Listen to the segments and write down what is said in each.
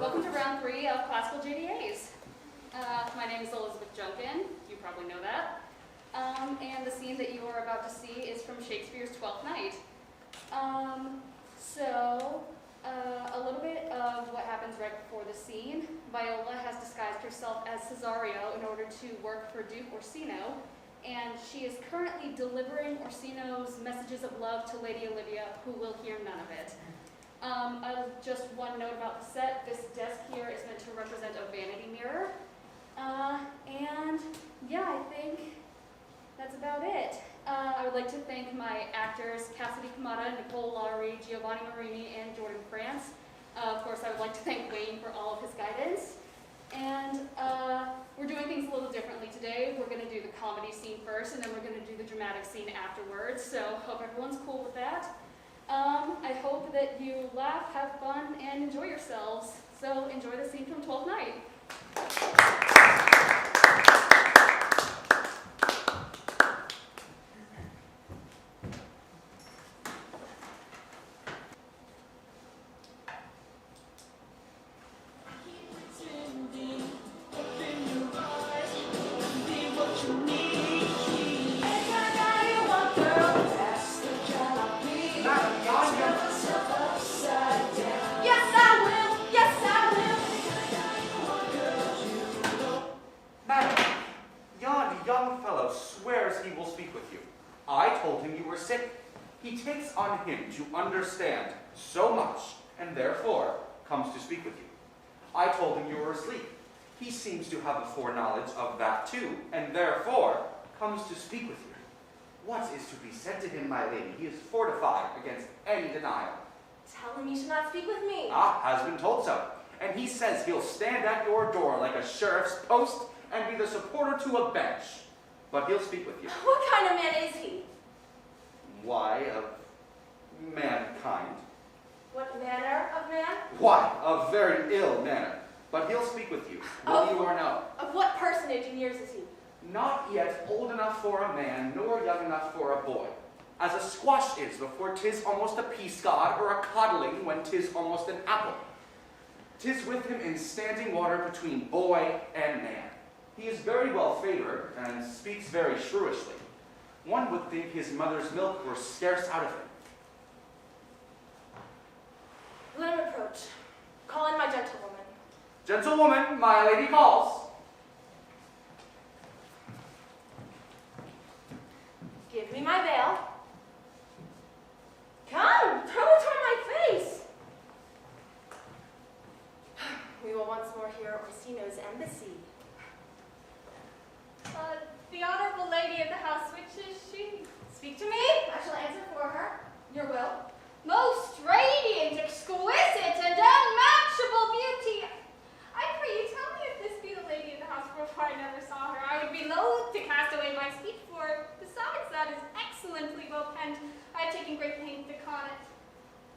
Welcome to round 3 of classical JDAs. My name is Elizabeth Junkin. You probably know that. And the scene that you are about to see is from Shakespeare's Twelfth Night. A little bit of what happens right before the scene. Viola has disguised herself as Cesario in order to work for Duke Orsino, and she is currently delivering Orsino's messages of love to Lady Olivia, who will hear none of it. Just one note about the set. This desk here is meant to represent a vanity mirror. And yeah, I think that's about it. I would like to thank my actors, Cassidy Kamada, Nicole Lowry, Giovanni Marini, and Jordan France. Of course, I would like to thank Wayne for all of his guidance. And we're doing things a little differently today. We're going to do the comedy scene first, and then we're going to do the dramatic scene afterwards. So hope everyone's cool with that. I hope that you laugh, have fun, and enjoy yourselves. So enjoy the scene from 12th Night. He takes on him to understand so much, and therefore comes to speak with you. I told him you were asleep. He seems to have a foreknowledge of that too, and therefore comes to speak with you. What is to be said to him, my lady? He is fortified against any denial. Tell him he should not speak with me. Has been told so. And he says he'll stand at your door like a sheriff's post and be the supporter to a bench. But he'll speak with you. What kind of man is he? Why, of mankind. What manner of man? Why, a very ill manner. But he'll speak with you, will you or no? Of what personage in years is he? Not yet old enough for a man, nor young enough for a boy. As a squash is before 'tis almost a peace god, or a codling when 'tis almost an apple. 'Tis with him in standing water between boy and man. He is very well favored, and speaks very shrewishly. One would think his mother's milk were scarce out of him. Let him approach. Call in my gentlewoman. Gentlewoman, my lady calls. Give me my veil. Come, throw it toward my face. We will once more hear Orsino's embassy. The honorable lady of the house, which is she? Speak to me. I shall answer for her. Your will. Most radiant, exquisite, and unmatchable beauty. I pray you tell me if this be the lady of the house, for I never saw her. I would be loath to cast away my speech, for besides that is excellently well penned. I have taken great pains to con it.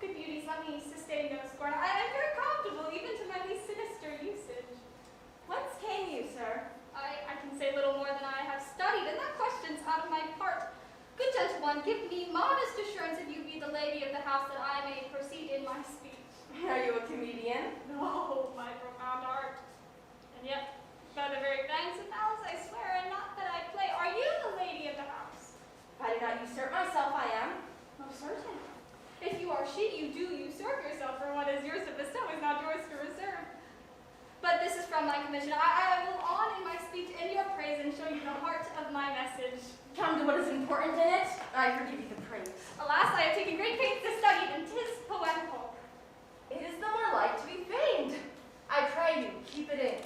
Good beauties, let me sustain no scorn. I am very comfortable, even to my least sinister usage. Whence came you, sir? I can say little more than I have studied, and that question's out of my part. Good gentleman, give me modest assurance if you be the lady of the house, that I may proceed in my speech. Are you a comedian? No, my profound art. And yet, by the very fangs of malice, I swear, and not that I play. Are you the lady of the house? If I did not usurp myself, I am. Most certain. If you are she, you do usurp yourself, for what is yours to bestow is not yours to reserve. But this is from my commission. I will on in my speech in your praise and show you the heart of my message. Come to what is important in it. I forgive you the praise. Alas, I have taken great pains to study it, and 'tis poetical. It is the more like to be feigned. I pray you, keep it in.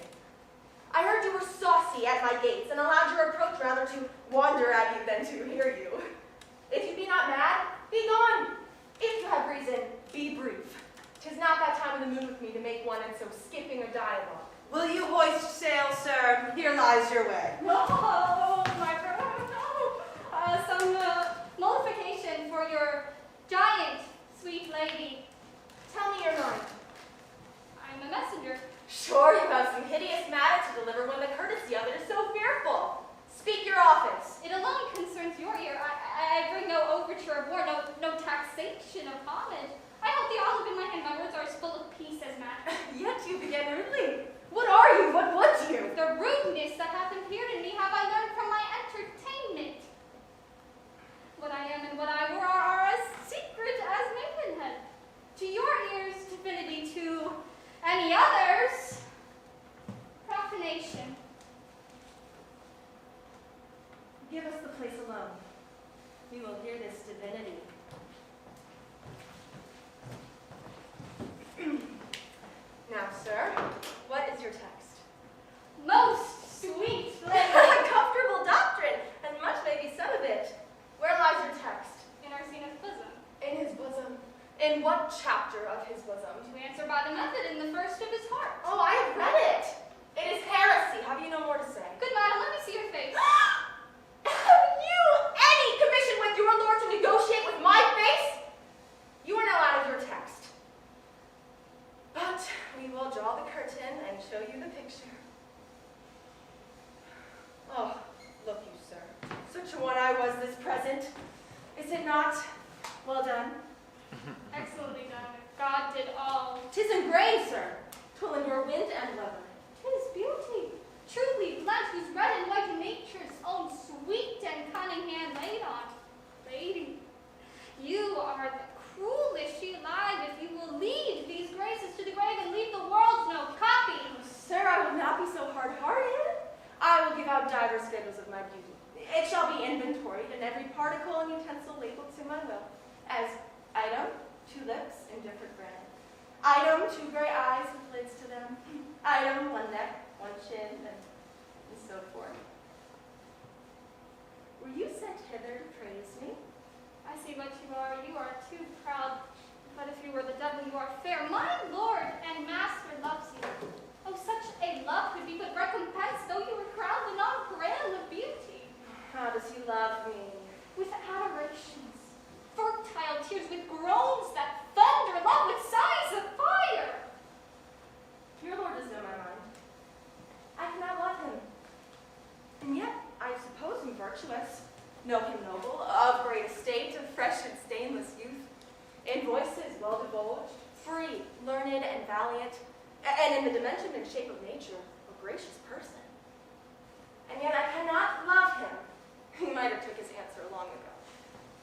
I heard you were saucy at my gates, and allowed your approach rather to wander at you than to hear you. If you be not mad, be gone. If you have reason, be brief. 'Tis not that time of the mood with me to make one, and so skipping a dialogue. Will you hoist sail, sir? Here lies your way. No, my brother, no. Some mollification for your giant, sweet lady. Tell me your mind. I'm a messenger. Sure, you have some hideous matter to deliver when the courtesy of it is so fearful. Speak your office. It alone concerns your ear. I bring no overture of war, no taxation of homage. I hold the olive in my hand. My words are as full of peace as matter. Yet you begin many others. Profanation. Give us the place alone. We will hear this divinity. Now, sir, what is your text? Most sweet lady. Comfortable doctrine, and much may be said of it. Where lies your text? In our Zenith's bosom. In his bosom. In what chapter of his bosom? To answer by the method in the first of his heart. Oh, I have read it. It is heresy. Have you no more to say? Good madam, let me see your face. Have you any commission with your lord to negotiate with my face? You are now out of your text. But we will draw the curtain and show you the picture. Oh, look you, sir. Such a one I was this present. Is it not? Well done. Excellently done. God did all. 'Tis engraved, sir. 'Twill endure wind and weather. 'Tis beauty. Truly, blood whose red and white nature's own sweet and cunning hand laid on. Lady, you are the cruelest she alive if you will lead these graces to the grave and leave the world no copy. Sir, I will not be so hard-hearted. I will give out divers schedules of my beauty. It shall be inventoried, and every particle and utensil labeled to my will, as item, 2 lips, indifferent red. Item, 2 gray eyes with lids to them. Item, 1 neck, 1 chin, and so forth. Were you sent hither to praise me? I see what you are. You are too proud. But if you were the devil, you are fair. My lord and master loves you. Oh, such a love could be but recompense, though you were crowned the non-grail of beauty. How does he love me? With adorations, fertile tears, with groans that thunder, love with sighs of fire. Your lord does know my mind. I cannot love him. And yet, I suppose him virtuous. Know him noble, of great estate, of fresh and stainless youth. In voices well divulged, free, learned, and valiant, and in the dimension and shape of nature, a gracious person. And yet I cannot love him. He might have took his answer long ago.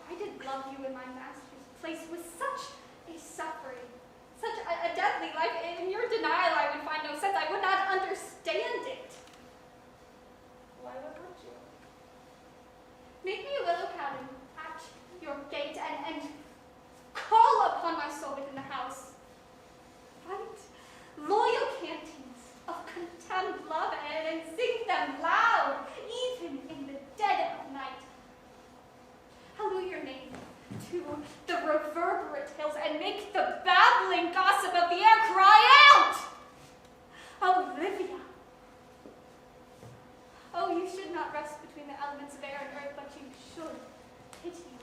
I did love you in my master's place with such a suffering, such a deadly life. In your denial I would find no sense. I would not understand it. Why would hurt you? Make me a willow cabin at your gate and call upon my soul within the house. Fight loyal cantings of contempt, love, and sing them loud, even in the dead of night. Halloo your name to the reverberate hills and make the babbling gossip of the air cry out. Olivia. Oh, you should not rest between the elements of air and earth, but you should pity me.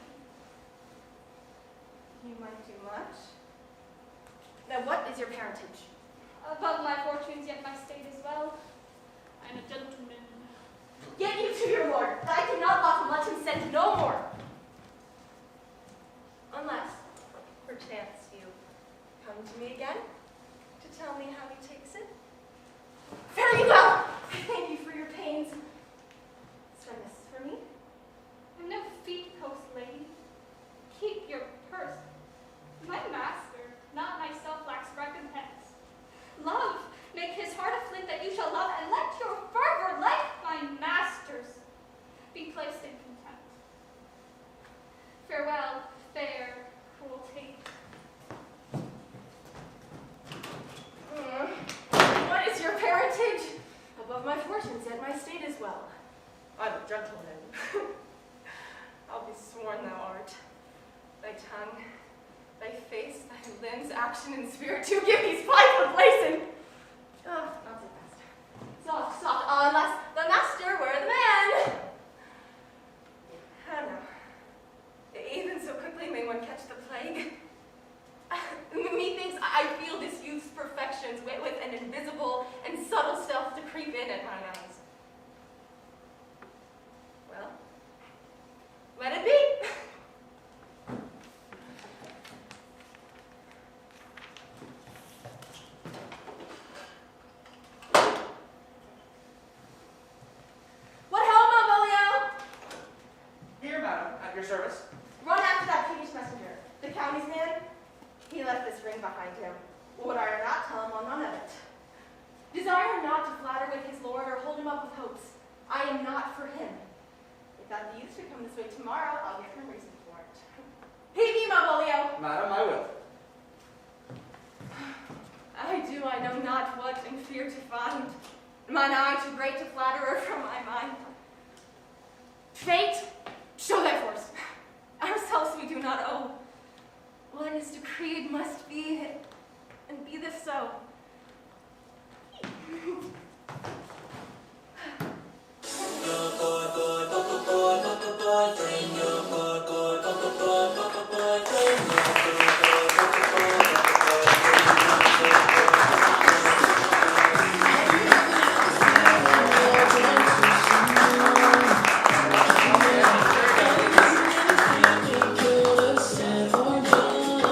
You might do much. Now, what is your parentage? Above my fortunes, yet my state is well. I am a gentleman. Get you to your lord. I cannot love him. Let him send no more. Unless, perchance, you come to me again to tell me how he takes it. Very well. I thank you for your pains. Send this for me. I'm no feet post lady. Keep your purse. My master, not myself, lacks recompense. Love, make his heart a flint that you shall love, and let your fervor, like my master's, be placed in contempt. Farewell, fair cruelty. What is your parentage? Above my fortunes, yet my state is well. I'm a gentleman. I'll be sworn thou art. Thy tongue, thy face, thy limbs, action, and spirit to give these five a place in. Oh, not so fast. Soft, soft, unless the master were the man. I don't know. Even so quickly may one catch the plague. Methinks I feel this youth's perfections with an invisible and subtle stealth to creep in at mine eyes. Well, let it be. What helm, Olivia? Here, madam, at your service. Run after that Swedish messenger. The county's man, he left this ring behind him. Would I not tell him on none of it? Desire not to flatter with his lord or hold him up with hopes. I am not for him. If that youth should come this way tomorrow, I'll give him reason for it. Heed me, Malvolio. Madam, I will. I know not what in fear to find. Mine eye too great to flatterer from my mind. Fate, show thy force. Ourselves we do not owe. What is decreed must be, and be this so.